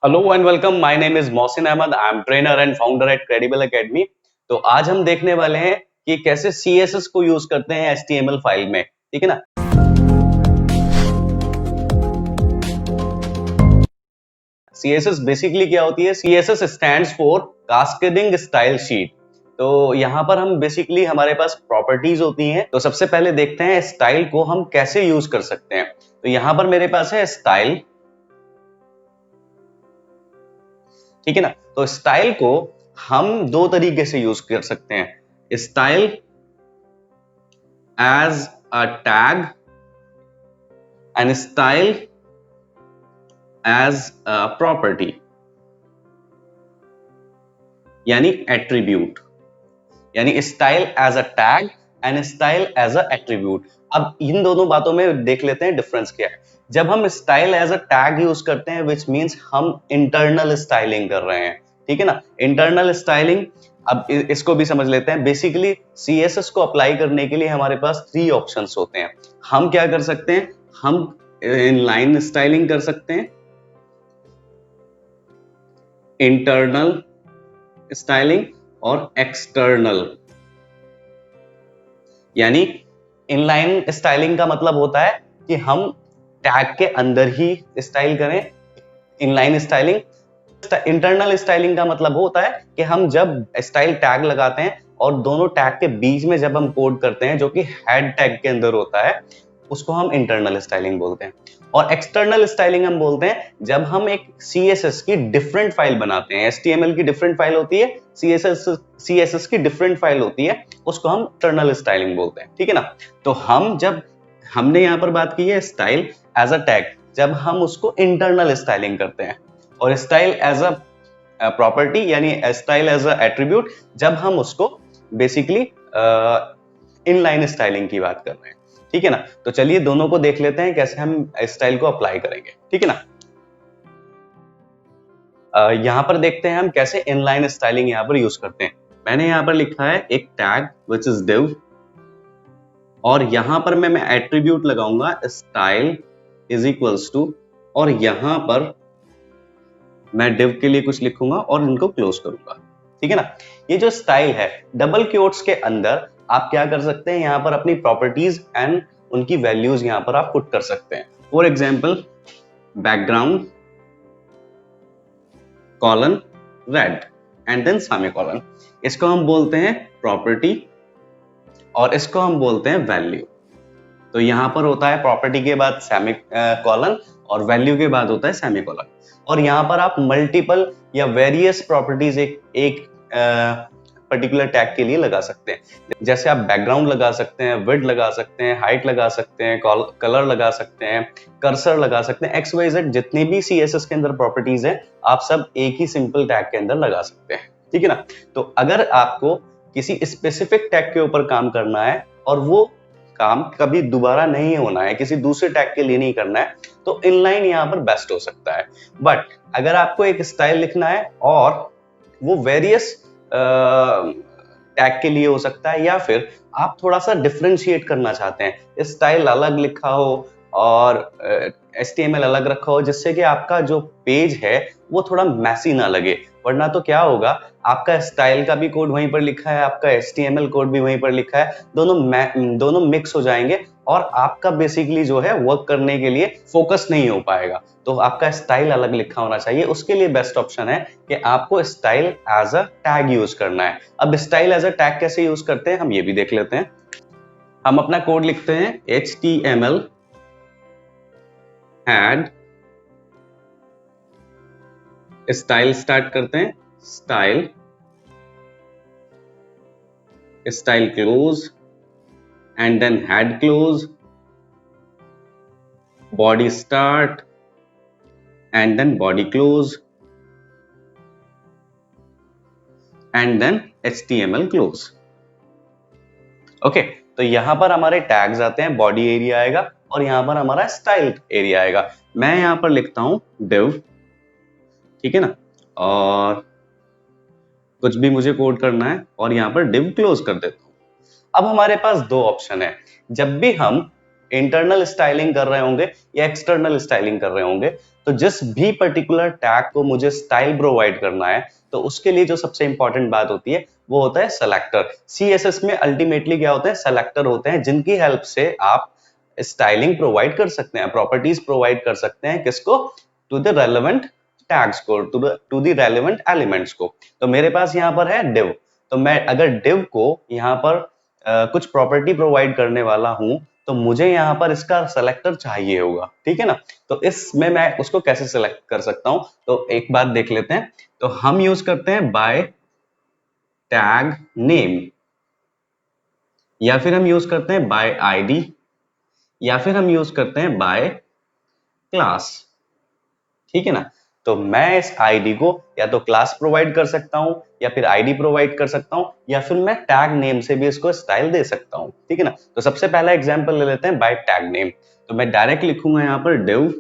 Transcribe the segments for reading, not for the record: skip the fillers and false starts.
Hello and welcome. My name is Mohsin Ahmad. I am trainer and founder at Credible Academy. तो आज हम देखने वाले हैं कि कैसे सीएसएस को यूज करते हैं एचटीएमएल फाइल में। ठीक है ना। सीएसएस बेसिकली क्या होती है? CSS stands for cascading style sheet. तो यहाँ पर हम बेसिकली हमारे पास प्रॉपर्टीज होती हैं। तो सबसे पहले देखते हैं स्टाइल को हम कैसे यूज कर सकते हैं। तो यहाँ पर मेरे पास है स्टाइल। ठीक है ना। तो स्टाइल को हम दो तरीके से यूज कर सकते हैं। Style as a tag and style as a property, यानी एट्रीब्यूट। यानी style as a tag and style as a attribute. अब इन दोनों बातों में देख लेते हैं डिफरेंस क्या है। जब हम style as a tag use करते हैं विच मींस हम इंटरनल स्टाइलिंग कर रहे हैं। ठीक है ना। इंटरनल स्टाइलिंग, अब इसको भी समझ लेते हैं। बेसिकली सीएसएस को अप्लाई करने के लिए हमारे पास 3 ऑप्शंस होते हैं। हम क्या कर सकते हैं? हम इनलाइन स्टाइलिंग कर सकते हैं, इंटरनल स्टाइलिंग और एक्सटर्नल। यानी इनलाइन स्टाइलिंग का मतलब होता है कि हम टैग के अंदर ही स्टाइल करें, इनलाइन स्टाइलिंग। इंटरनल स्टाइलिंग का मतलब होता है कि हम जब स्टाइल टैग लगाते हैं और दोनों टैग के बीच में जब हम कोड करते हैं जो कि हेड टैग के अंदर होता है, उसको हम इंटरनल स्टाइलिंग बोलते हैं। और एक्सटर्नल स्टाइलिंग हम बोलते हैं जब हम एक सीएसएस की डिफरेंट फाइल बनाते हैं। एचटीएमएल की डिफरेंट फाइल होती है, सीएसएस की डिफरेंट फाइल होती है, उसको हम एक्सटर्नल स्टाइलिंग बोलते हैं। ठीक है ना। तो हमने यहां पर बात की है स्टाइल एज अ टैग, जब हम उसको इंटरनल स्टाइलिंग करते हैं। और स्टाइल एज अ प्रॉपर्टी यानी स्टाइल एज अ एट्रीब्यूट जब हम उसको बेसिकली इनलाइन स्टाइलिंग की बात कर रहे हैं। ठीक है ना। तो चलिए दोनों को देख लेते हैं कैसे हम स्टाइल को अप्लाई करेंगे। ठीक है ना। यहां पर देखते हैं हम कैसे इनलाइन स्टाइलिंग यहां पर यूज करते हैं। मैंने यहां पर लिखा है एक टैग विच इज div, और यहां पर मैं एट्रीब्यूट लगाऊंगा स्टाइल इज इक्वल्स टू, और यहां पर मैं div के लिए कुछ लिखूंगा और इनको क्लोज करूंगा। ठीक है ना। ये जो स्टाइल है, डबल क्योट्स के अंदर आप क्या कर सकते हैं? यहां पर अपनी प्रॉपर्टीज एंड उनकी वैल्यूज यहां पर आप पुट कर सकते हैं। For example background colon red and then semicolon. इसको हम बोलते हैं प्रॉपर्टी और इसको हम बोलते हैं वैल्यू। तो यहां पर होता है प्रॉपर्टी के बाद सेमीकोलन और वैल्यू के बाद होता है सेमीकोलन। और यहां पर आप मल्टीपल या वेरियस प्रॉपर्टीज एक पर्टिकुलर टैग के लिए लगा सकते हैं। जैसे आप बैकग्राउंड लगा सकते हैं, विड्थ लगा सकते हैं, हाइट लगा सकते हैं, कलर लगा सकते हैं, कर्सर लगा सकते हैं, एक्स वाई जेड जितनी भी सीएसएस के अंदर प्रॉपर्टीज हैं आप सब एक ही सिंपल टैग के अंदर लगा सकते हैं। ठीक है ना। तो अगर आपको किसी स्पेसिफिक टैग के ऊपर काम करना है और वो काम कभी दोबारा नहीं होना है, किसी दूसरे टैग के लिए नहीं करना है, तो इनलाइन यहाँ पर बेस्ट हो सकता है। बट अगर आपको एक स्टाइल लिखना है और वो वेरियस टैग के लिए हो सकता है, या फिर आप थोड़ा सा डिफरेंशिएट करना चाहते हैं, स्टाइल अलग लिखा हो और HTML अलग रखा हो, जिससे कि आपका जो पेज है वो थोड़ा मैसी ना लगे। वरना तो क्या होगा, आपका स्टाइल का भी कोड वहीं पर लिखा है, आपका HTML कोड भी वहीं पर लिखा है, दोनों मिक्स हो जाएंगे और आपका बेसिकली जो है वर्क करने के लिए फोकस नहीं हो पाएगा। तो आपका स्टाइल अलग लिखा होना चाहिए। उसके लिए बेस्ट ऑप्शन है कि आपको style as a tag use करना है। अब स्टाइल एज अ टैग कैसे यूज करते हैं हम ये भी देख लेते हैं। हम अपना कोड लिखते हैं HTML एड स्टाइल, स्टार्ट करते हैं style, style close and then head close, body start and then body close and then HTML close. Okay. तो यहां पर हमारे टैग्स आते हैं, बॉडी एरिया आएगा और यहां पर हमारा स्टाइल एरिया आएगा। मैं यहां पर लिखता हूं div। ठीक है ना। और कुछ भी मुझे कोड करना है और यहां पर div क्लोज कर देता हूं। अब हमारे पास दो ऑप्शन है। जब भी हम इंटरनल स्टाइलिंग कर रहे होंगे या एक्सटर्नल स्टाइलिंग कर रहे होंगे, तो जिस भी पर्टिकुलर टैग को मुझे स्टाइल प्रोवाइड करना है, तो उसके लिए जो सबसे इंपॉर्टेंट बात होती है वो होता है सेलेक्टर। सीएसएस में अल्टीमेटली क्या होता है, सेलेक्टर होते हैं जिनकी हेल्प से आप स्टाइलिंग प्रोवाइड कर सकते हैं, प्रॉपर्टीज प्रोवाइड कर सकते हैं, किसको, टू द रेलेवेंट टैग्स को, टू द रेलेवेंट एलिमेंट्स को। तो मेरे पास यहाँ पर है div, तो मैं अगर div को यहाँ पर कुछ प्रॉपर्टी प्रोवाइड करने वाला हूं, तो मुझे यहाँ पर इसका सेलेक्टर चाहिए होगा, ठीक है ना। तो इसमें मैं उसको कैसे सेलेक्ट कर सकता हूं, तो एक बात देख लेते हैं। तो हम यूज करते हैं बाय टैग नेम, या फिर हम यूज करते हैं बाय आईडी, या फिर हम यूज करते हैं बाय क्लास, ठीक है ना। तो मैं इस आईडी को या तो क्लास प्रोवाइड कर सकता हूं, या फिर आईडी प्रोवाइड कर सकता हूं, या फिर मैं टैग नेम से भी इसको स्टाइल दे सकता हूं, ठीक है ना। तो सबसे पहला एग्जांपल ले लेते हैं बाय टैग नेम। तो मैं डायरेक्ट लिखूंगा यहाँ पर div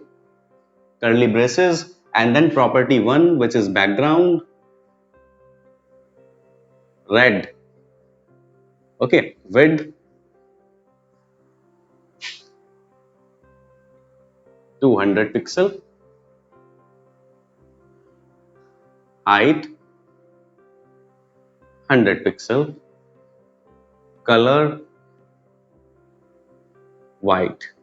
curly braces and then property 1 which is background red, okay, width 200 pixel, height 100 pixel, color white।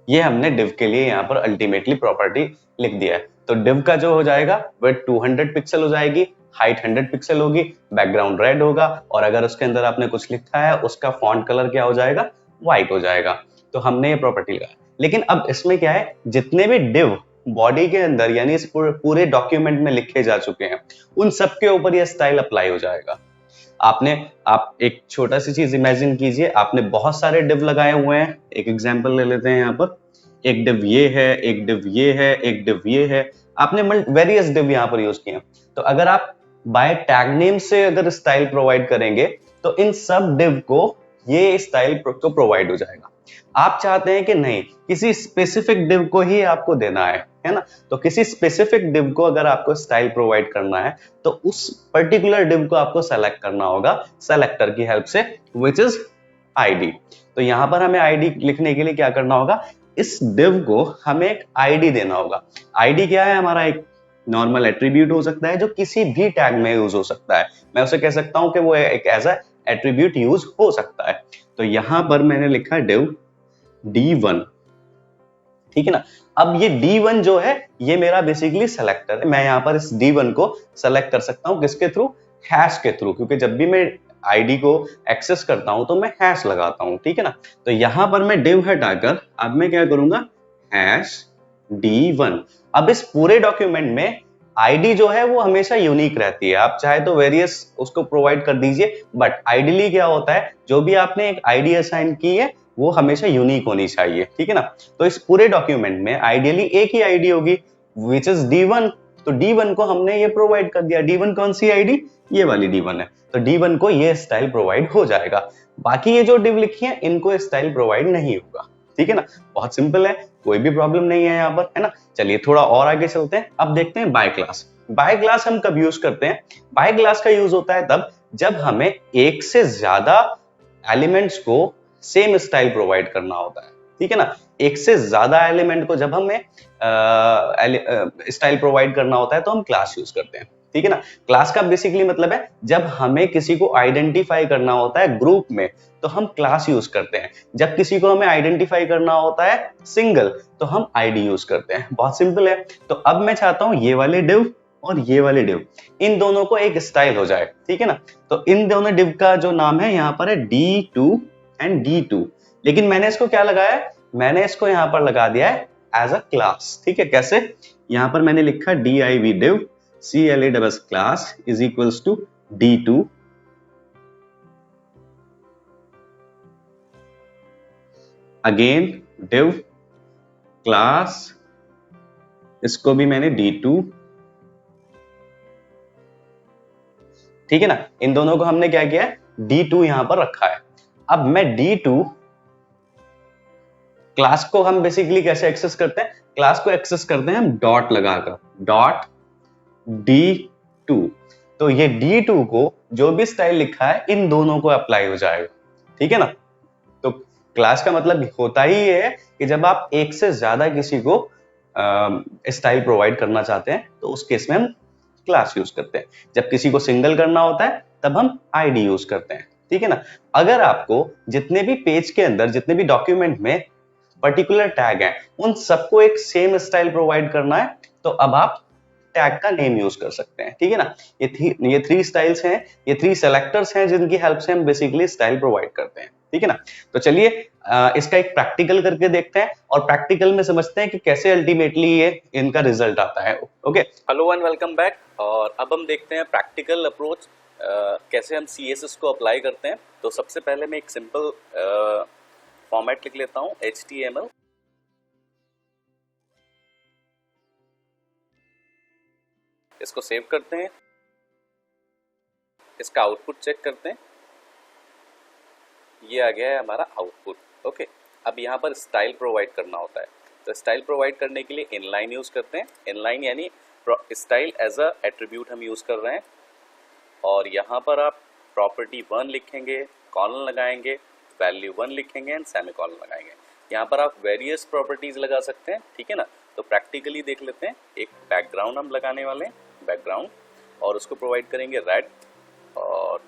ये हमने div के लिए यहाँ पर अल्टीमेटली प्रॉपर्टी लिख दिया है। तो div का जो हो जाएगा वह 200 पिक्सल हो जाएगी, हाइट 100 पिक्सल होगी, बैकग्राउंड रेड होगा, और अगर उसके अंदर आपने कुछ लिखा है उसका फॉन्ट कलर क्या हो जाएगा, व्हाइट हो जाएगा। तो हमने ये प्रॉपर्टी लगाया। लेकिन अब इसमें क्या है, जितने भी div बॉडी के अंदर यानी इस पूरे डॉक्यूमेंट में लिखे जा चुके हैं, उन सब के ऊपर यह स्टाइल अप्लाई हो जाएगा। आप एक छोटा सी चीज इमेजिन कीजिए, आपने बहुत सारे div लगाए हुए हैं। एक एग्जांपल ले लेते हैं यहाँ पर, एक div ये है, एक div ये है, एक div ये है, आपने वेरियस div यहाँ पर यूज किए। तो अगर आप बाय टैग नेम से अगर स्टाइल प्रोवाइड करेंगे, तो इन सब div को ये स्टाइल को प्रोवाइड हो जाएगा। आप चाहते हैं कि नहीं, किसी स्पेसिफिक div को ही आपको देना है ना। तो किसी स्पेसिफिक div को अगर आपको स्टाइल प्रोवाइड करना है, तो उस पर्टिकुलर div को आपको सेलेक्ट करना होगा सेलेक्टर की हेल्प से, विच इज आईडी। तो यहां पर हमें आईडी लिखने के लिए क्या करना होगा, इस div को हमें एक आईडी देना होगा। आईडी क्या है, हमारा एक नॉर्मल एट्रीब्यूट हो सकता है जो किसी भी टैग में यूज हो सकता है। मैं उसे कह सकता हूं कि वो एक एज अ एट्रीब्यूट यूज हो सकता है। तो यहां पर मैंने लिखा div d1, ठीक है ना। अब ये d1 जो है ये मेरा बेसिकली सेलेक्टर है। मैं यहाँ पर इस d1 को सेलेक्ट कर सकता हूँ किसके थ्रू, हैश के थ्रू, क्योंकि जब भी मैं आईडी को एक्सेस करता हूं तो मैं हैश लगाता हूं, ठीक है ना। तो यहां पर मैं div हटाकर अब मैं क्या करूंगा, हैश d1। अब इस पूरे डॉक्यूमेंट में आईडी जो है वो हमेशा यूनिक रहती है। आप चाहे तो वेरियस उसको प्रोवाइड कर दीजिए, बट आइडियली क्या होता है, जो भी आपने एक आईडी असाइन की है वो हमेशा यूनिक होनी चाहिए, ठीक है ना। तो इस पूरे डॉक्यूमेंट में आइडियली एक ही आईडी होगी, विच इज d1। तो d1 को हमने ये प्रोवाइड कर दिया। d1 कौन सी आईडी, ये वाली d1 है। तो d1 को ये स्टाइल प्रोवाइड हो जाएगा। बाकी ये जो div लिखी है इनको स्टाइल प्रोवाइड नहीं होगा, ठीक है ना। बहुत सिंपल है, कोई भी प्रॉब्लम नहीं है यहाँ पर, है ना। चलिए थोड़ा और आगे चलते हैं। अब देखते हैं बाय क्लास। बाय क्लास हम कब यूज करते हैं, बाय क्लास का यूज होता है तब जब हमें एक से ज्यादा एलिमेंट्स को सेम स्टाइल प्रोवाइड करना होता है, ठीक है ना। एक से ज्यादा एलिमेंट को जब हमें स्टाइल प्रोवाइड करना होता है तो हम क्लास यूज करते हैं, ठीक है ना। क्लास का बेसिकली मतलब है जब हमें किसी को आइडेंटिफाई करना होता है ग्रुप में तो हम क्लास यूज करते हैं, जब किसी को हमें आइडेंटिफाई करना होता है सिंगल तो हम आईडी यूज करते हैं। बहुत सिंपल है। तो अब मैं चाहता हूं ये वाले div और ये वाले div इन दोनों को एक स्टाइल हो जाए, ठीक है ना। तो इन दोनों div का जो नाम है यहाँ पर है d2 एंड d2, लेकिन मैंने इसको क्या लगाया है, मैंने इसको यहाँ पर लगा दिया है एज अ क्लास, ठीक है। कैसे, यहाँ पर मैंने लिखा div div class class is equals to d2 again div class, इसको भी मैंने d2, ठीक है ना। इन दोनों को हमने क्या किया है, d2 यहां पर रखा है। अब मैं d2 क्लास को हम बेसिकली कैसे एक्सेस करते हैं, क्लास को एक्सेस करते हैं हम डॉट लगाकर, डॉट d2। तो ये d2 को जो भी स्टाइल लिखा है इन दोनों को अप्लाई हो जाएगा, ठीक है ना। तो क्लास का मतलब होता ही ये है कि जब आप एक से ज्यादा किसी को स्टाइल प्रोवाइड करना चाहते हैं तो उस केस में हम क्लास यूज करते हैं। जब किसी को सिंगल करना होता है तब हम आईडी यूज करते हैं, ठीक है ना। अगर आपको जितने भी पेज के अंदर, जितने भी डॉक्यूमेंट में पर्टिकुलर टैग हैं, उन सबको एक सेम स्टाइल प्रोवाइड करना है तो अब आप टैग का नेम यूज कर सकते हैं, ठीक है ना। ये थ्री स्टाइल्स हैं, ये थ्री सेलेक्टर्स हैं जिनकी हेल्प से हम बेसिकली स्टाइल प्रोवाइड करते हैं, ठीक है ना। तो चलिए इसका एक प्रैक्टिकल करके देखते हैं और प्रैक्टिकल में समझते हैं कि कैसे अल्टीमेटली ये इनका रिजल्ट आता है। Okay, hello and welcome back. और अब हम देखते हैं प्रैक्टिकल अप्रोच कैसे हम CSS को अप्लाई करते हैं। तो सबसे पहले मैं एक सिंपल फॉर्मेट लिख लेता हूं, HTML। इसको सेव करते हैं, इसका आउटपुट चेक करते हैं। ये आ गया है हमारा आउटपुट। ओके, अब यहाँ पर स्टाइल प्रोवाइड करना होता है। तो स्टाइल प्रोवाइड करने के लिए इनलाइन यूज करते हैं। इनलाइन यानी स्टाइल एज अ एट्रीब्यूट हम यूज कर रहे हैं। और यहाँ पर आप प्रॉपर्टी 1 लिखेंगे, कॉलन लगाएंगे, वैल्यू 1 लिखेंगे एंड सेमीकॉलन लगाएंगे। यहाँ पर आप वेरियस प्रॉपर्टीज लगा सकते हैं, ठीक है ना। तो प्रैक्टिकली देख लेते हैं। एक बैकग्राउंड हम लगाने वाले हैं, बैकग्राउंड, और उसको प्रोवाइड करेंगे रेड। और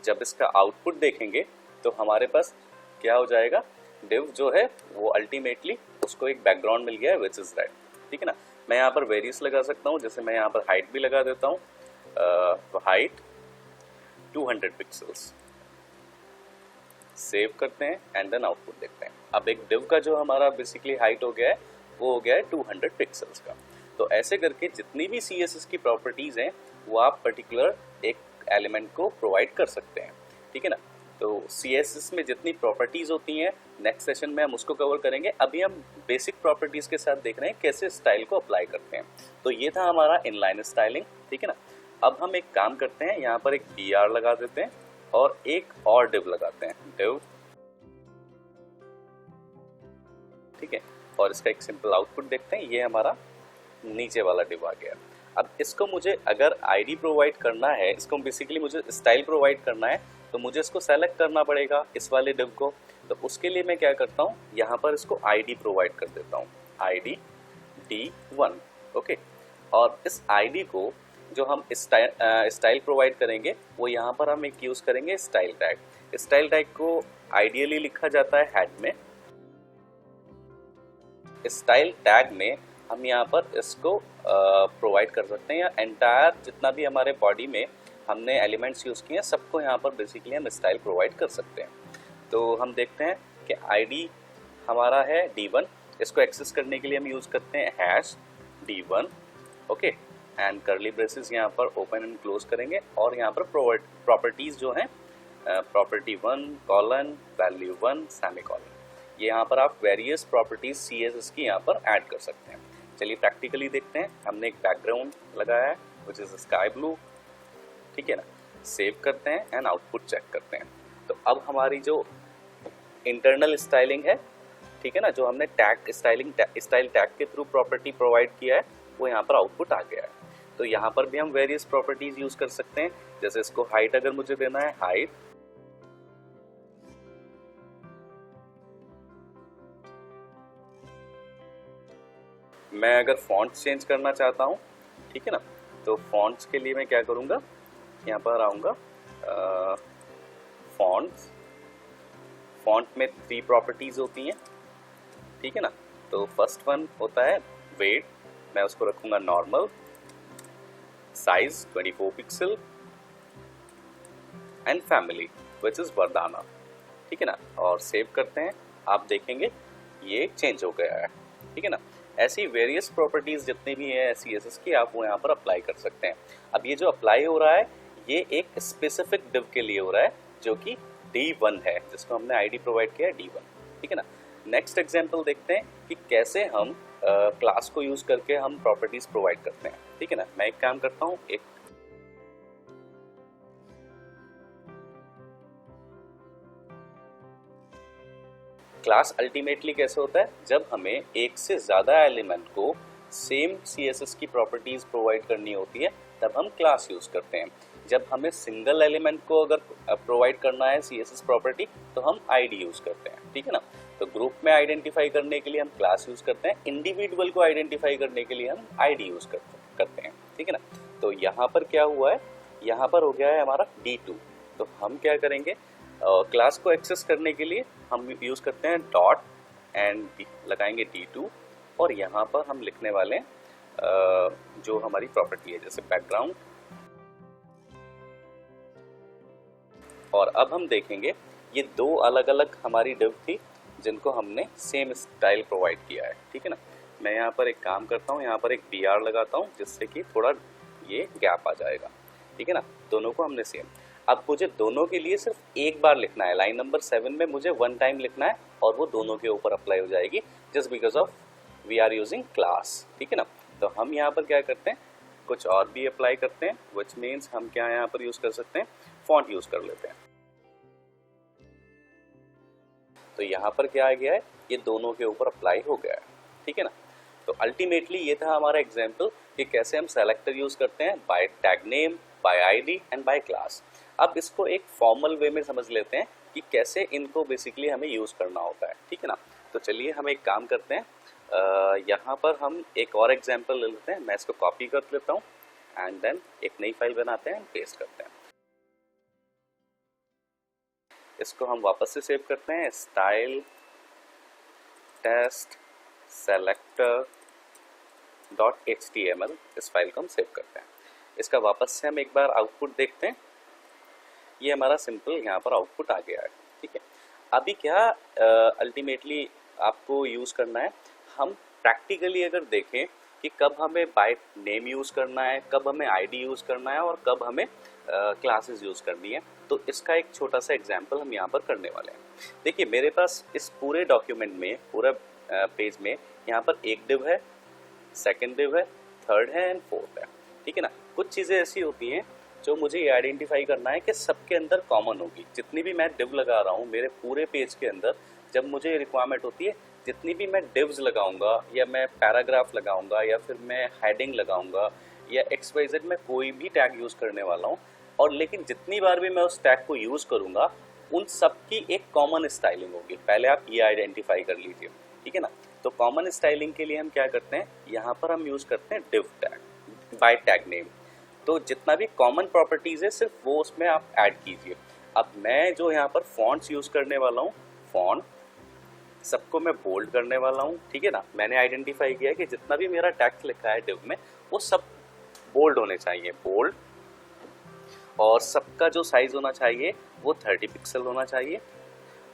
जब इसका आउटपुट देखेंगे तो हमारे पास क्या हो जाएगा, डिव जो है वो अल्टीमेटली उसको एक बैकग्राउंड मिल गया है विच इज रेड, ठीक है ना। मैं यहाँ पर वेरियस लगा सकता हूँ, जैसे मैं यहाँ पर हाइट भी लगा देता हूँ। तो हाइट 200 पिक्सल्स। सेव करते हैं एंड देन आउटपुट देखते हैं। अब एक डिव का जो हमारा बेसिकली हाइट हो गया है वो हो गया है 200 पिक्सल्स का। तो ऐसे करके जितनी भी CSS की प्रॉपर्टीज हैं वो आप पर्टिकुलर एक एलिमेंट को प्रोवाइड कर सकते हैं, ठीक है ना। तो CSS में जितनी प्रॉपर्टीज होती हैं नेक्स्ट सेशन में हम उसको कवर करेंगे। अभी हम बेसिक प्रॉपर्टीज के साथ देख रहे हैं कैसे स्टाइल को अप्लाई करते हैं। तो ये था हमारा इनलाइन स्टाइलिंग, ठीक है ना। अब हम एक काम करते हैं, यहाँ पर एक BR लगा देते हैं और एक और डिव लगाते हैं, डिव, ठीक है। और इसका एक सिंपल आउटपुट देखते हैं। ये हमारा नीचे वाला डिव आ गया। अब इसको मुझे अगर आईडी प्रोवाइड करना है, इसको बेसिकली मुझे स्टाइल प्रोवाइड करना है, तो मुझे इसको सेलेक्ट करना पड़ेगा, इस वाले डिव को। तो उसके लिए मैं क्या करता हूँ, यहाँ पर इसको आईडी प्रोवाइड कर देता हूँ, आईडी D1, ओके। और इस आईडी को जो हम स्टाइल प्रोवाइड करेंगे वो यहाँ पर हम एक यूज करेंगे स्टाइल टैग। स्टाइल टैग को आइडियली लिखा जाता है हेड में। स्टाइल टैग में हम यहाँ पर इसको प्रोवाइड कर सकते हैं, या एंटायर जितना भी हमारे बॉडी में हमने एलिमेंट्स यूज किए हैं सबको यहाँ पर बेसिकली हम स्टाइल प्रोवाइड कर सकते हैं। तो हम देखते हैं कि आईडी हमारा है D1। इसको एक्सेस करने के लिए हम यूज करते हैं hash D1, okay, and curly braces यहाँ पर ओपन एंड क्लोज करेंगे। और यहाँ पर प्रॉपर्टीज जो हैं, प्रॉपर्टी 1 कॉलन, वैल्यू 1 सेमीकॉलन, ये यहाँ पर आप वेरियस प्रॉपर्टीज CSS की यहाँ पर ऐड कर सकते हैं। चलिए प्रैक्टिकली देखते हैं। हमने एक बैकग्राउंड लगाया है विच इज स्काई ब्लू, ठीक है ना। सेव करते हैं एंड आउटपुट चेक करते हैं। तो अब हमारी जो इंटरनल स्टाइलिंग है, ठीक है ना, जो हमने टैग स्टाइल टैग के थ्रू प्रॉपर्टी प्रोवाइड किया है वो यहाँ पर आउटपुट आ गया है। तो यहाँ पर भी हम वेरियस प्रॉपर्टीज यूज कर सकते हैं। जैसे इसको हाइट अगर मुझे देना है, हाइट, मैं अगर फॉन्ट चेंज करना चाहता हूँ, ठीक है ना, तो फॉन्ट्स के लिए मैं क्या करूँगा, यहाँ पर आऊँगा फॉन्ट में 3 प्रॉपर्टीज होती हैं, ठीक है ना। तो फर्स्ट वन होता है वेट, मैं उसको रखूँगा normal, size 24 pixel and family which is Verdana, ठीक है ना। और सेव करते हैं। आप देखेंगे ये चेंज हो गया है, ठीक है ना। ऐसी वेरियस प्रॉपर्टीज जितनी भी है CSS की आप वो यहाँ पर अप्लाई कर सकते हैं। अब ये जो अप्लाई हो रहा है ये एक स्पेसिफिक डिव के लिए हो रहा है जो कि D1 है, जिसको हमने आईडी प्रोवाइड किया है D1, ठीक है ना। नेक्स्ट एग्जांपल देखते हैं कि कैसे हम क्लास को यूज करके हम प्रॉपर्टीज प्रोवाइड करते हैं, ठीक है ना। मैं एक काम करता हूँ, एक क्लास अल्टीमेटली कैसे होता है, जब हमें एक से ज़्यादा एलिमेंट को सेम CSS की प्रॉपर्टीज प्रोवाइड करनी होती है तब हम क्लास यूज करते हैं। जब हमें सिंगल एलिमेंट को अगर प्रोवाइड करना है CSS प्रॉपर्टी तो हम आईडी यूज करते हैं, ठीक है। ठीक है ना। तो ग्रुप में आइडेंटिफाई करने के लिए हम क्लास यूज करते हैं, इंडिविजुअल को आइडेंटिफाई करने के लिए हम आईडी यूज करते हैं, ठीक है ना। तो यहाँ पर क्या हुआ है, यहाँ पर हो गया है हमारा D2। तो हम क्या करेंगे, क्लास को एक्सेस करने के लिए हम यूज करते हैं डॉट एंड लगाएंगे D2, और यहाँ पर हम लिखने वाले हैं जो हमारी प्रॉपर्टी है, जैसे बैकग्राउंड। और अब हम देखेंगे ये दो अलग अलग हमारी डिव थी जिनको हमने सेम स्टाइल प्रोवाइड किया है, ठीक है ना। मैं यहाँ पर एक काम करता हूँ, यहाँ पर एक BR लगाता हूँ जिससे कि थोड़ा ये गैप आ जाएगा, ठीक है ना। दोनों को हमने सेम, अब मुझे दोनों के लिए सिर्फ एक बार लिखना है, लाइन नंबर 7 में मुझे 1 टाइम लिखना है और वो दोनों के ऊपर अप्लाई हो जाएगी, just because of we are using class, ठीक है ना। तो हम यहाँ पर क्या करते हैं, कुछ और भी अप्लाई करते हैं, विच मीन्स हम क्या यहाँ पर यूज कर सकते हैं, फॉन्ट यूज कर लेते हैं। तो यहाँ पर क्या आ गया है, ये दोनों के ऊपर अप्लाई हो गया है, ठीक है ना। तो अल्टीमेटली ये था हमारा एग्जाम्पल कि कैसे हम सेलेक्टर यूज करते हैं by tag name, by ID and by class. अब इसको एक फॉर्मल वे में समझ लेते हैं कि कैसे इनको बेसिकली हमें यूज करना होता है, ठीक है ना। तो चलिए हम एक काम करते हैं, यहाँ पर हम एक और एग्जाम्पल ले लेते हैं, मैं इसको कॉपी कर लेता हूँ एंड देन एक नई फाइल बनाते हैं, पेस्ट करते हैं। इसको हम वापस से सेव करते हैं, स्टाइल टेस्ट सेलेक्टर .html, इस फाइल को हम सेव करते हैं। इसका वापस से हम एक बार आउटपुट देखते हैं, ये हमारा सिंपल यहाँ पर आउटपुट आ गया है, ठीक है। अभी क्या अल्टीमेटली आपको यूज़ करना है, हम प्रैक्टिकली अगर देखें कि कब हमें बाय नेम यूज़ करना है, कब हमें आईडी यूज़ करना है और कब हमें क्लासेस यूज़ करनी है, तो इसका एक छोटा सा एग्जांपल हम यहाँ पर करने वाले हैं। देखिए मेरे पास इस पूरे डॉक्यूमेंट में, पूरा पेज में यहाँ पर एक डिव है, सेकंड डिव है, थर्ड है एंड फोर्थ है, ठीक है ना। कुछ चीज़ें ऐसी होती हैं जो मुझे ये आइडेंटिफाई करना है कि सबके अंदर कॉमन होगी। जितनी भी मैं डिव लगा रहा हूँ मेरे पूरे पेज के अंदर, जब मुझे रिक्वायरमेंट होती है, जितनी भी मैं डिव्स लगाऊंगा या मैं पैराग्राफ लगाऊंगा या फिर मैं हेडिंग लगाऊंगा या XYZ में कोई भी टैग यूज़ करने वाला हूँ, और लेकिन जितनी बार भी मैं उस टैग को यूज़ करूँगा उन सब की एक कॉमन स्टाइलिंग होगी। पहले आप ये आइडेंटिफाई कर लीजिए, ठीक है ना। तो कॉमन स्टाइलिंग के लिए हम क्या करते हैं, यहाँ पर हम यूज़ करते हैं div tag by tag name. तो जितना भी कॉमन प्रॉपर्टीज़ है सिर्फ वो उसमें आप ऐड कीजिए। अब मैं जो यहाँ पर फॉन्ट्स यूज़ करने वाला हूँ, फॉन्ट सबको मैं बोल्ड करने वाला हूँ, ठीक है ना। मैंने आइडेंटिफाई किया कि जितना भी मेरा टेक्स्ट लिखा है डिव में वो सब बोल्ड होने चाहिए, बोल्ड, और सबका जो साइज होना चाहिए वो 30 पिक्सल होना चाहिए,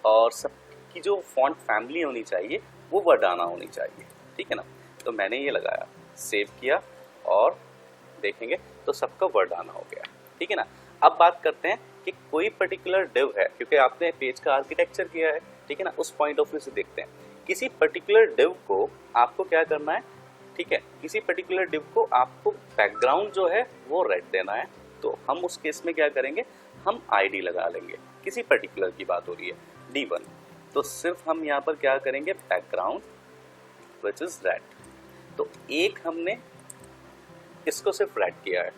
और सबकी जो फॉन्ट फैमिली होनी चाहिए वो वर्डाना होनी चाहिए, ठीक है ना। तो मैंने ये लगाया, सेव किया और देखेंगे तो सबका वर्डाना हो गया, ठीक है ना। अब बात करते हैं कि कोई पर्टिकुलर डिव है, क्योंकि आपने पेज का आर्किटेक्चर किया है, ठीक है ना, उस पॉइंट ऑफ व्यू से देखते हैं। किसी पर्टिकुलर डिव को आपको क्या करना है, ठीक है, किसी पर्टिकुलर डिव को आपको बैकग्राउंड जो है वो रेड देना है। तो हम उस केस में क्या करेंगे, हम आईडी लगा लेंगे, किसी पर्टिकुलर की बात हो रही है, D1। तो सिर्फ हम यहाँ पर क्या करेंगे, बैकग्राउंड विच इज रेड। तो एक हमने इसको सिर्फ रेड किया है,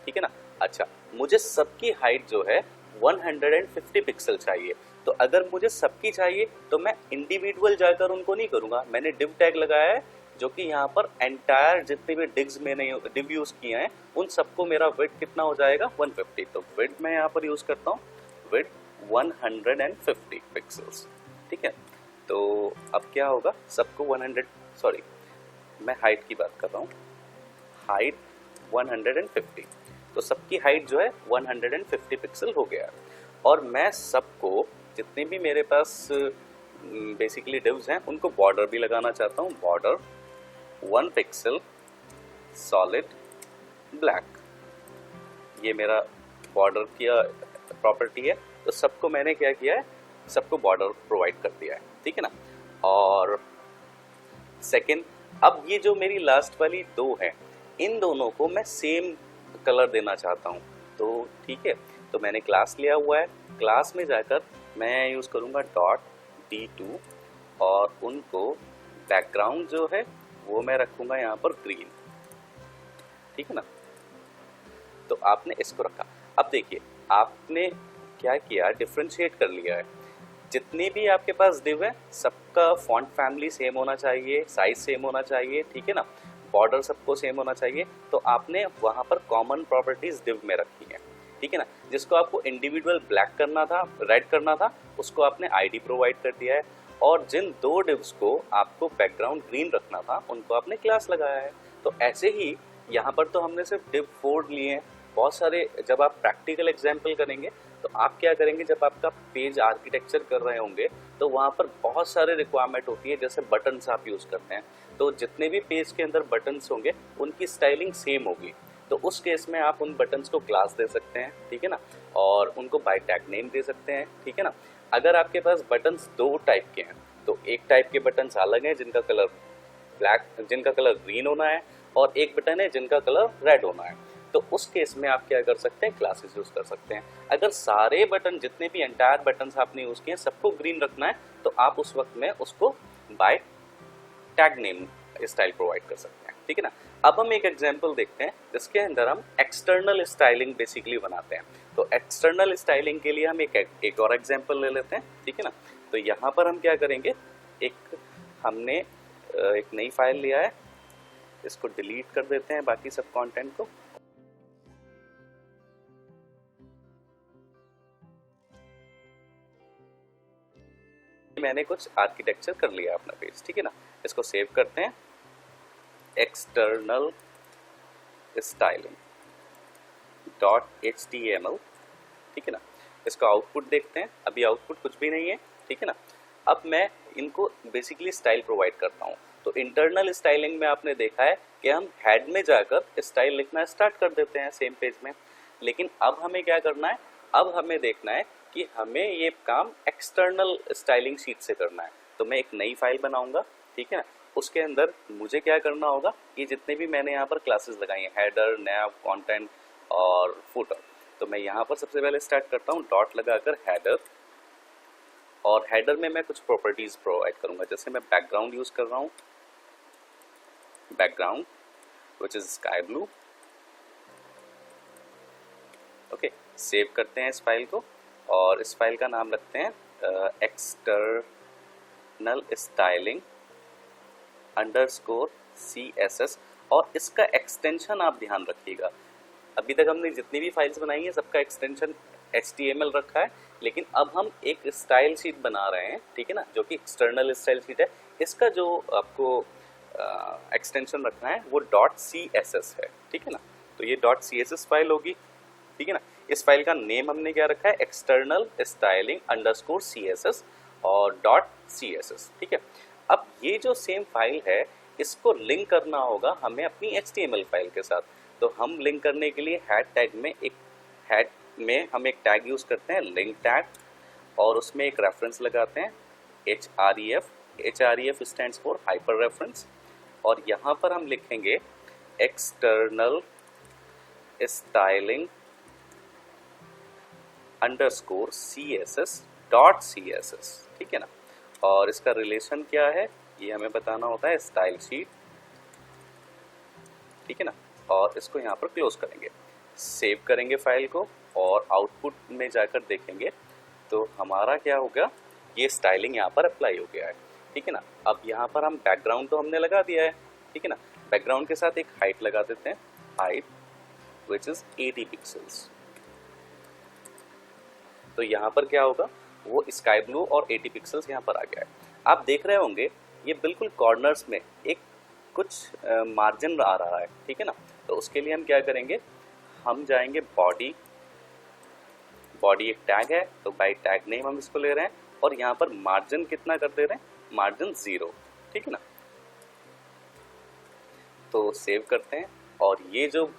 ठीक है ना। अच्छा, मुझे सबकी हाइट जो है 150 पिक्सल चाहिए। तो अगर मुझे सबकी चाहिए तो मैं इंडिविजुअल जाकर उनको नहीं करूँगा, मैंने डिव टैग लगाया है जो कि यहाँ पर एंटायर जितने भी डिव्स मैंने डिव यूज़ किए हैं उन सबको मेरा विड्थ कितना हो जाएगा, 150। तो विड्थ मैं यहाँ पर यूज़ करता हूँ, विड्थ 150 पिक्सल्स, ठीक है। तो अब क्या होगा, सबको 100, सॉरी मैं हाइट की बात कर रहा हूँ, हाइट 150, तो सबकी हाइट जो है 150 पिक्सल हो गया। और मैं सबको जितने भी मेरे पास बेसिकली डिव्स हैं उनको बॉर्डर भी लगाना चाहता हूँ, बॉर्डर 1 पिक्सल सॉलिड ब्लैक, ये मेरा बॉर्डर की प्रॉपर्टी है। तो सबको मैंने क्या किया है, सबको बॉर्डर प्रोवाइड कर दिया है, ठीक है ना। और सेकंड, अब ये जो मेरी लास्ट वाली दो हैं इन दोनों को मैं सेम कलर देना चाहता हूँ, तो ठीक है। तो मैंने क्लास लिया हुआ है, क्लास में जाकर मैं यूज़ करूँगा .D2 और उनको बैकग्राउंड जो है वो मैं रखूँगा यहाँ पर ग्रीन, ठीक है ना। तो आपने इसको रखा। अब देखिए आपने क्या किया, डिफ्रेंशिएट कर लिया है। जितने भी आपके पास div है सबका फॉन्ट फैमिली सेम होना चाहिए, साइज सेम होना चाहिए, ठीक है ना, बॉर्डर सबको सेम होना चाहिए। तो आपने वहाँ पर कॉमन प्रॉपर्टीज div में रखी है, ठीक है ना। जिसको आपको इंडिविजुअल ब्लैक करना था, रेड करना था, उसको आपने आईडी प्रोवाइड कर दिया है, और जिन दो डिव्स को आपको बैकग्राउंड ग्रीन रखना था उनको आपने क्लास लगाया है। तो ऐसे ही यहाँ पर तो हमने सिर्फ div 4 लिए हैं, बहुत सारे जब आप प्रैक्टिकल एग्जाम्पल करेंगे तो आप क्या करेंगे, जब आपका पेज आर्किटेक्चर कर रहे होंगे तो वहाँ पर बहुत सारे रिक्वायरमेंट होती है, जैसे बटन्स आप यूज़ करते हैं, तो जितने भी पेज के अंदर बटन्स होंगे उनकी स्टाइलिंग सेम होगी। तो उस केस में आप उन बटन्स को क्लास दे सकते हैं, ठीक है ना, और उनको बाय टैग नेम दे सकते हैं, ठीक है ना। अगर आपके पास बटन्स दो टाइप के हैं तो एक टाइप के बटन्स अलग हैं जिनका कलर ब्लैक, जिनका कलर ग्रीन होना है, और एक बटन है जिनका कलर रेड होना है। तो उस केस में आप क्या कर सकते हैं, क्लासेस यूज कर सकते हैं। अगर सारे बटन, जितने भी एंटायर बटन्स आपने यूज किए हैं सबको ग्रीन रखना है तो आप उस वक्त में उसको by tag name style provide कर सकते हैं, ठीक है ना। अब हम एक एग्जांपल देखते हैं जिसके अंदर हम एक्सटर्नल स्टाइलिंग बेसिकली बनाते हैं। तो एक्सटर्नल स्टाइलिंग के लिए हम एक और एग्जांपल ले लेते हैं, ठीक है ना। तो यहाँ पर हम क्या करेंगे, हमने एक नई फाइल लिया है, इसको डिलीट कर देते हैं बाकी सब कंटेंट को। मैंने कुछ आर्किटेक्चर कर लिया अपना पेज, ठीक है ना। इसको सेव करते हैं, एक्सटर्नल स्टाइलिंग .html, ठीक है ना। इसका आउटपुट देखते हैं, अभी आउटपुट कुछ भी नहीं है, ठीक है ना। अब मैं इनको बेसिकली स्टाइल प्रोवाइड करता हूँ। तो इंटरनल स्टाइलिंग में आपने देखा है कि हम हेड में जाकर स्टाइल लिखना स्टार्ट कर देते हैं सेम पेज में, लेकिन अब हमें क्या करना है, अब हमें देखना है कि हमें ये काम एक्सटर्नल स्टाइलिंग शीट से करना है। तो मैं एक नई फाइल बनाऊंगा, ठीक है ना। उसके अंदर मुझे क्या करना होगा, ये जितने भी मैंने यहाँ पर क्लासेस लगाई हैं, हेडर, नैव, कंटेंट और फुटर, तो मैं यहाँ पर सबसे पहले स्टार्ट करता हूँ डॉट लगाकर हेडर, और हेडर में मैं कुछ प्रॉपर्टीज प्रोवाइड करूंगा। जैसे मैं बैकग्राउंड यूज कर रहा हूँ, background which is sky blue, okay. Save करते हैं इस फाइल को, और इस फाइल का नाम रखते हैं एक्सटर्नल स्टाइलिंग _CSS, और इसका एक्सटेंशन आप ध्यान रखिएगा। अभी तक हमने जितनी भी फाइल्स बनाई है सबका एक्सटेंशन HTML रखा है, लेकिन अब हम एक स्टाइल शीट बना रहे हैं, ठीक है ना, जो कि एक्सटर्नल स्टाइल शीट है। इसका जो आपको एक्सटेंशन रखना है वो .CSS है, ठीक है ना। तो ये .CSS फाइल होगी, ठीक है ना। इस फाइल का नेम हमने क्या रखा है, एक्सटर्नल स्टाइलिंग _CSS और .CSS, ठीक है। अब ये जो सेम फाइल है इसको लिंक करना होगा हमें अपनी HTML फाइल के साथ। तो हम लिंक करने के लिए हेड टैग में हम एक टैग यूज करते हैं, लिंक टैग, और उसमें एक रेफरेंस लगाते हैं href stands for hyper reference, और यहाँ पर हम लिखेंगे एक्सटर्नल स्टाइलिंग _CSS.CSS, ठीक है ना। और इसका रिलेशन क्या है ये हमें बताना होता है, स्टाइल शीट, ठीक है ना। और इसको यहाँ पर क्लोज करेंगे, सेव करेंगे फाइल को, और आउटपुट में जाकर देखेंगे तो हमारा क्या होगा, ये स्टाइलिंग यहाँ पर अप्लाई हो गया है, ठीक है ना। अब यहाँ पर हम बैकग्राउंड तो हमने लगा दिया है, ठीक है ना। बैकग्राउंड के साथ एक हाइट लगा देते हैं, हाइट विच इज 80 पिक्सल्स। तो यहाँ पर क्या होगा, वो स्काई ब्लू और 80 पिक्सल्स यहाँ पर आ गया है। आप देख रहे होंगे ये बिल्कुल कॉर्नर्स में एक कुछ मार्जिन आ रहा है, ठीक है ना। तो उसके लिए हम क्या करेंगे, हम जाएंगे बॉडी एक टैग है, तो बाय टैग नेम हम इसको ले रहे हैं, और यहाँ पर मार्जिन कितना कर दे रहे हैं, मार्जिन 0, ठीक है ना। तो सेव करते हैं, और ये जो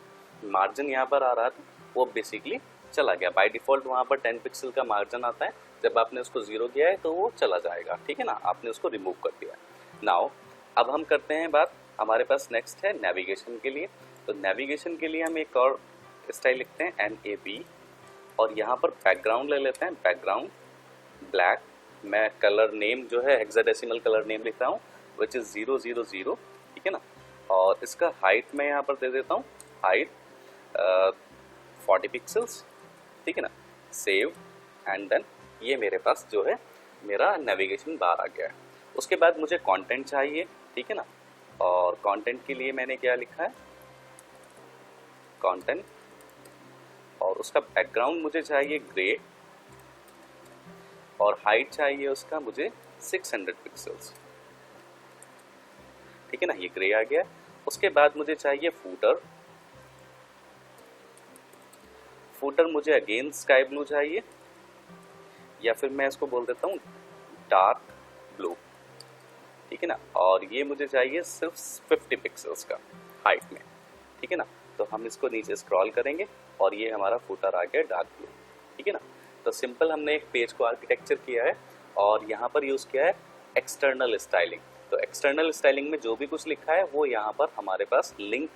मार्जिन यहाँ पर आ रहा था वो बेसिकली चला गया। बाय डिफॉल्ट वहाँ पर 10 पिक्सल का मार्जिन आता है, जब आपने उसको 0 किया है तो वो चला जाएगा, ठीक है ना, आपने उसको रिमूव कर दिया है। नाउ अब हम करते हैं बात, हमारे पास नेक्स्ट है नेविगेशन के लिए। तो नेविगेशन के लिए हम एक और स्टाइल लिखते हैं NAV, और यहाँ पर बैकग्राउंड ले लेते हैं, बैकग्राउंड ब्लैक, मैं कलर नेम जो है हेक्साडेसिमल कलर नेम लिख रहा हूँ विच इज 000, ठीक है ना। और इसका हाइट मैं यहाँ पर दे देता हूँ, हाइट 40 पिक्सल्स, ठीक है ना। सेव, एंड देन ये मेरे पास जो है मेरा नेविगेशन बार आ गया है। उसके बाद मुझे कंटेंट चाहिए, ठीक है ना, और कंटेंट के लिए मैंने क्या लिखा है, कंटेंट, और उसका बैकग्राउंड मुझे चाहिए ग्रे, और हाइट चाहिए उसका मुझे 600 पिक्सल्स, ठीक है ना, ये ग्रे आ गया। उसके बाद मुझे चाहिए फूटर, फूटर मुझे अगेन स्काई ब्लू चाहिए, या फिर मैं इसको बोल देता हूँ डार्क ब्लू, ठीक है ना, और ये मुझे चाहिए सिर्फ 50 पिक्सल्स का हाइट में, ठीक है ना। तो हम इसको नीचे स्क्रॉल करेंगे और ये हमारा फूटर आ गया डार्क ब्लू, ठीक है ना। तो सिंपल हमने एक पेज को आर्किटेक्चर किया है और यहाँ पर यूज़ किया है एक्सटर्नल स्टाइलिंग। तो एक्सटर्नल स्टाइलिंग में जो भी कुछ लिखा है वो यहाँ पर हमारे पास लिंक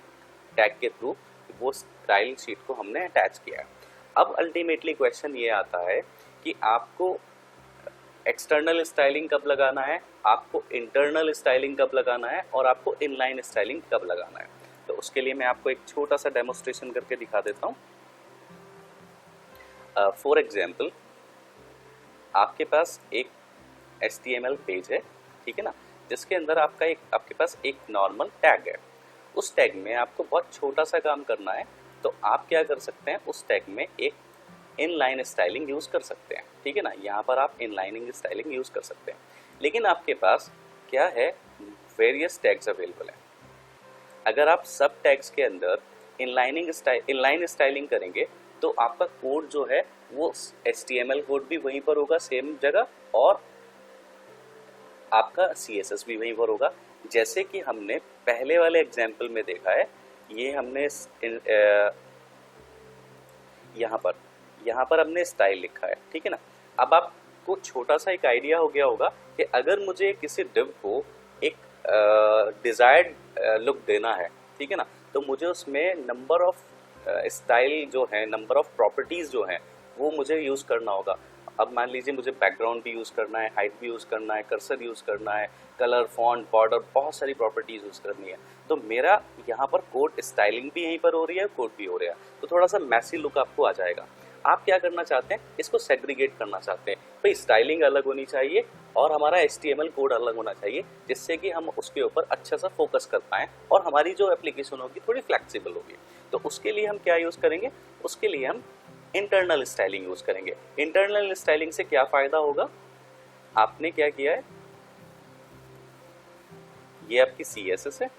टैग के थ्रू वो स्टाइल शीट को हमने अटैच किया है। अब अल्टीमेटली क्वेश्चन ये आता है कि आपको एक्सटर्नल स्टाइलिंग कब लगाना है, आपको इंटरनल स्टाइलिंग कब लगाना है, और आपको इनलाइन स्टाइलिंग कब लगाना है। तो उसके लिए मैं आपको एक छोटा सा डेमोस्ट्रेशन करके दिखा देता हूँ। फॉर एग्जाम्पल, आपके पास एक HTML पेज है, ठीक है ना, जिसके अंदर आपके पास एक नॉर्मल टैग है। उस टैग में आपको बहुत छोटा सा काम करना है, तो आप क्या कर सकते हैं, उस टैग में एक इनलाइन स्टाइलिंग यूज़ कर सकते हैं, ठीक है ना। यहाँ पर आप इनलाइनिंग स्टाइलिंग यूज़ कर सकते हैं, लेकिन आपके पास क्या है, वेरियस टैग्स अवेलेबल हैं। अगर आप सब टैग्स के अंदर इनलाइन स्टाइलिंग करेंगे तो आपका कोड जो है वो HTML कोड भी वहीं पर होगा सेम जगह, और आपका CSS भी वहीं पर होगा। जैसे कि हमने पहले वाले एग्जाम्पल में देखा है, ये हमने यहाँ पर हमने स्टाइल लिखा है, ठीक है ना। अब आपको छोटा सा एक आइडिया हो गया होगा कि अगर मुझे किसी डिव को एक डिजायर्ड लुक देना है, ठीक है ना, तो मुझे उसमें नंबर ऑफ स्टाइल जो है, नंबर ऑफ प्रॉपर्टीज़ जो हैं वो मुझे यूज़ करना होगा। अब मान लीजिए मुझे बैकग्राउंड भी यूज़ करना है, हाइट भी यूज़ करना है, कर्सर यूज़ करना है, कलर, फॉन्ट, बॉर्डर, बहुत सारी प्रॉपर्टीज़ यूज़ करनी है। तो मेरा यहाँ पर कोड स्टाइलिंग भी यहीं पर हो रही है, कोड भी हो रहा है, तो थोड़ा सा मैसी लुक आपको आ जाएगा। आप क्या करना चाहते हैं, इसको सेग्रीगेट करना चाहते हैं, भाई स्टाइलिंग अलग होनी चाहिए और हमारा HTML कोड अलग होना चाहिए, जिससे कि हम उसके ऊपर अच्छा सा फोकस कर पाएँ और हमारी जो एप्लीकेशन होगी थोड़ी फ्लेक्सिबल होगी। तो उसके लिए हम क्या यूज़ करेंगे, उसके लिए हम इंटरनल स्टाइलिंग यूज़ करेंगे। इंटरनल स्टाइलिंग से क्या फ़ायदा होगा, आपने क्या किया है, ये आपकी CSS है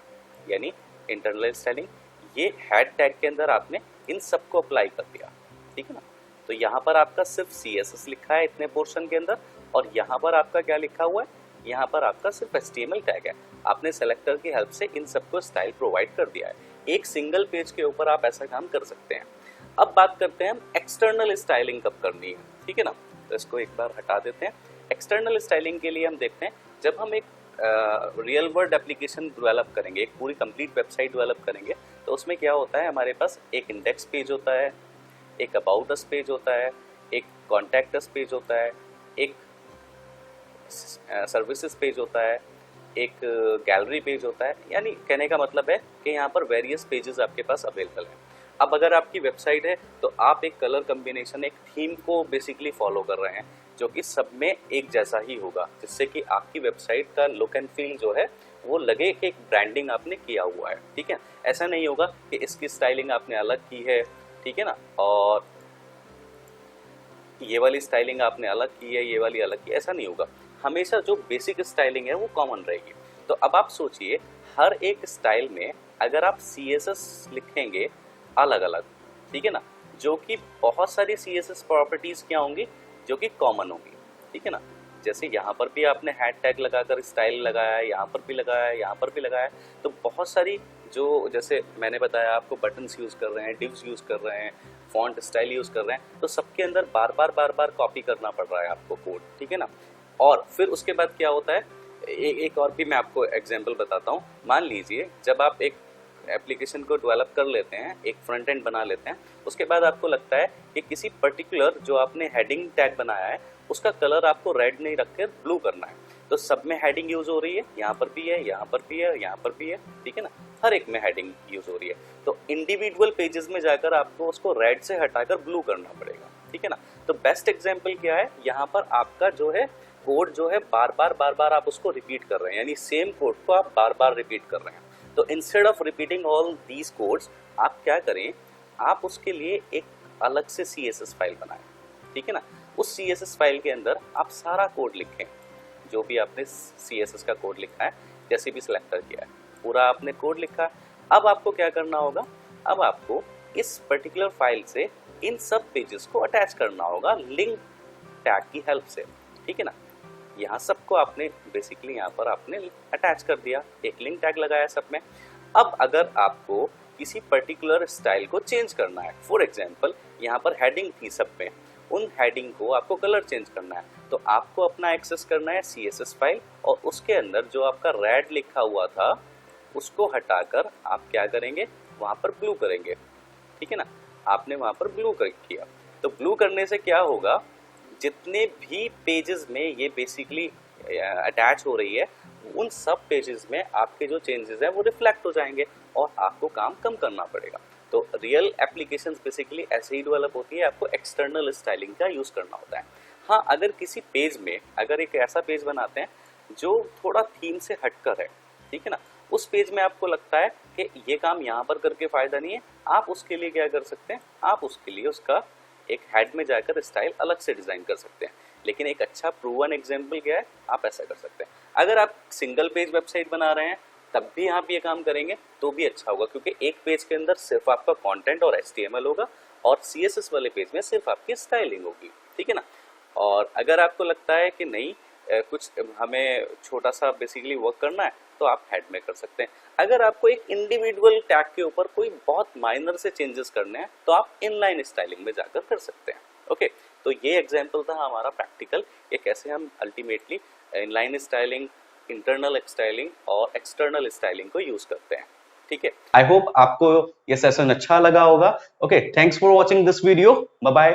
यानी इंटरनल स्टाइलिंग, ये हेड टैग के अंदर आपने इन सबको अप्लाई कर दिया, ठीक है ना। तो यहाँ पर आपका सिर्फ CSS लिखा है इतने पोर्शन के अंदर, और यहाँ पर आपका क्या लिखा हुआ है, यहाँ पर आपका सिर्फ HTML टैग है। आपने सेलेक्टर की हेल्प से इन सबको स्टाइल प्रोवाइड कर दिया है। एक सिंगल पेज के ऊपर आप ऐसा काम कर सकते हैं। अब बात करते हैं हम एक्सटर्नल स्टाइलिंग कब करनी है, ठीक है ना। तो इसको एक बार हटा देते हैं। एक्सटर्नल स्टाइलिंग के लिए हम देखते हैं, जब हम एक रियल वर्ल्ड एप्लीकेशन डेवलप करेंगे, एक पूरी कंप्लीट वेबसाइट डेवलप करेंगे, तो उसमें क्या होता है, हमारे पास एक इंडेक्स पेज होता है, एक अबाउट अस पेज होता है, एक कॉन्टैक्ट अस पेज होता है, एक सर्विसेज पेज होता है, एक गैलरी पेज होता है। यानी कहने का मतलब है कि यहाँ पर वेरियस पेजेस आपके पास अवेलेबल हैं। अब अगर आपकी वेबसाइट है तो आप एक कलर कम्बिनेशन, एक थीम को बेसिकली फॉलो कर रहे हैं, जो कि सब में एक जैसा ही होगा, जिससे कि आपकी वेबसाइट का लुक एंड फील जो है वो लगे कि एक ब्रांडिंग आपने किया हुआ है, ठीक है। ऐसा नहीं होगा कि इसकी स्टाइलिंग आपने अलग की है, ठीक है ना, और ये वाली स्टाइलिंग आपने अलग की है, ये वाली अलग की, ऐसा नहीं होगा। हमेशा जो बेसिक स्टाइलिंग है वो कॉमन रहेगी। तो अब आप सोचिए, हर एक स्टाइल में अगर आप CSS लिखेंगे अलग अलग, ठीक है ना, जो कि बहुत सारी CSS प्रॉपर्टीज़ क्या होंगी, जो कि कॉमन होंगी, ठीक है ना। जैसे यहाँ पर भी आपने हैड टैग लगाकर स्टाइल लगाया है, यहाँ पर भी लगाया है, यहाँ पर भी लगाया है, तो बहुत सारी जो, जैसे मैंने बताया आपको, बटन्स यूज़ कर रहे हैं, डिव्स यूज़ कर रहे हैं, फॉन्ट स्टाइल यूज़ कर रहे हैं, तो सबके अंदर बार बार कॉपी करना पड़ रहा है आपको कोड, ठीक है ना। और फिर उसके बाद क्या होता है, एक और भी मैं आपको एग्जांपल बताता हूँ। मान लीजिए जब आप एक एप्लीकेशन को डेवलप कर लेते हैं, एक फ्रंट एंड बना लेते हैं, उसके बाद आपको लगता है कि किसी पर्टिकुलर जो आपने हेडिंग टैग बनाया है उसका कलर आपको रेड नहीं रख के ब्लू करना है। तो सब में हेडिंग यूज़ हो रही है, यहाँ पर भी है, यहाँ पर भी है, यहाँ पर भी है, ठीक है ना, हर एक में हेडिंग यूज़ हो रही है। तो इंडिविजुअल पेजेस में जाकर आपको उसको रेड से हटाकर ब्लू करना पड़ेगा, ठीक है ना। तो बेस्ट एग्जाम्पल क्या है, यहाँ पर आपका जो है कोड जो है बार बार आप उसको रिपीट कर रहे हैं, यानी सेम कोड को आप बार बार रिपीट कर रहे हैं। तो instead of repeating all these codes, आप क्या करें, आप उसके लिए एक अलग से CSS फाइल बनाएं, ठीक है ना। उस CSS फाइल के अंदर आप सारा कोड लिखें, जो भी आपने CSS का कोड लिखा है, जैसे भी सिलेक्टर किया है, पूरा आपने कोड लिखा है। अब आपको क्या करना होगा, अब आपको इस पर्टिकुलर फाइल से इन सब पेजेस को अटैच करना होगा लिंक टैग की हेल्प से, ठीक है ना। यहाँ सबको आपने बेसिकली यहाँ पर आपने अटैच कर दिया, एक लिंक टैग लगाया सब में। अब अगर आपको किसी पर्टिकुलर स्टाइल को चेंज करना है, फॉर एग्जांपल यहाँ पर हेडिंग थी सब में, उन हेडिंग को आपको कलर चेंज करना है, तो आपको अपना एक्सेस करना है CSS फाइल, और उसके अंदर जो आपका रेड लिखा हुआ था उसको हटाकर आप क्या करेंगे, वहाँ पर ब्लू करेंगे, ठीक है ना। आपने वहाँ पर ब्लू किया, तो ब्लू करने से क्या होगा, जितने भी पेजेस में ये बेसिकली अटैच हो रही है, उन सब पेजेस में आपके जो चेंजेस हैं वो रिफ्लेक्ट हो जाएंगे और आपको काम कम करना पड़ेगा। तो रियल एप्लीकेशंस बेसिकली ऐसे ही डेवलप होती है, आपको एक्सटर्नल स्टाइलिंग का यूज़ करना होता है। हाँ, अगर किसी पेज में अगर एक ऐसा पेज बनाते हैं जो थोड़ा थीम से हटकर है, ठीक है ना, उस पेज में आपको लगता है कि ये काम यहाँ पर करके फ़ायदा नहीं है, आप उसके लिए क्या कर सकते हैं, आप उसके लिए उसका एक हेड में जाकर स्टाइल अलग से डिज़ाइन कर सकते हैं। लेकिन एक अच्छा प्रूवन एग्जाम्पल क्या है, आप ऐसा कर सकते हैं। अगर आप सिंगल पेज वेबसाइट बना रहे हैं तब भी आप ये काम करेंगे तो भी अच्छा होगा, क्योंकि एक पेज के अंदर सिर्फ आपका कंटेंट और HTML होगा और CSS वाले पेज में सिर्फ आपकी स्टाइलिंग होगी, ठीक है ना। और अगर आपको लगता है कि नहीं कुछ हमें छोटा सा बेसिकली वर्क करना है, तो आप हेड में कर सकते हैं। अगर आपको एक इंडिविजुअल टैग के ऊपर कोई बहुत माइनर से चेंजेस करने हैं, तो आप इनलाइन स्टाइलिंग में जाकर कर सकते हैं। ओके, तो ये एग्जांपल था हमारा प्रैक्टिकल, ये कैसे हम ultimately inline styling, internal styling और एक्सटर्नल स्टाइलिंग को यूज करते हैं, ठीक है। आई होप आपको ये सेशन अच्छा लगा होगा। Okay, thanks for watching this video, bye bye.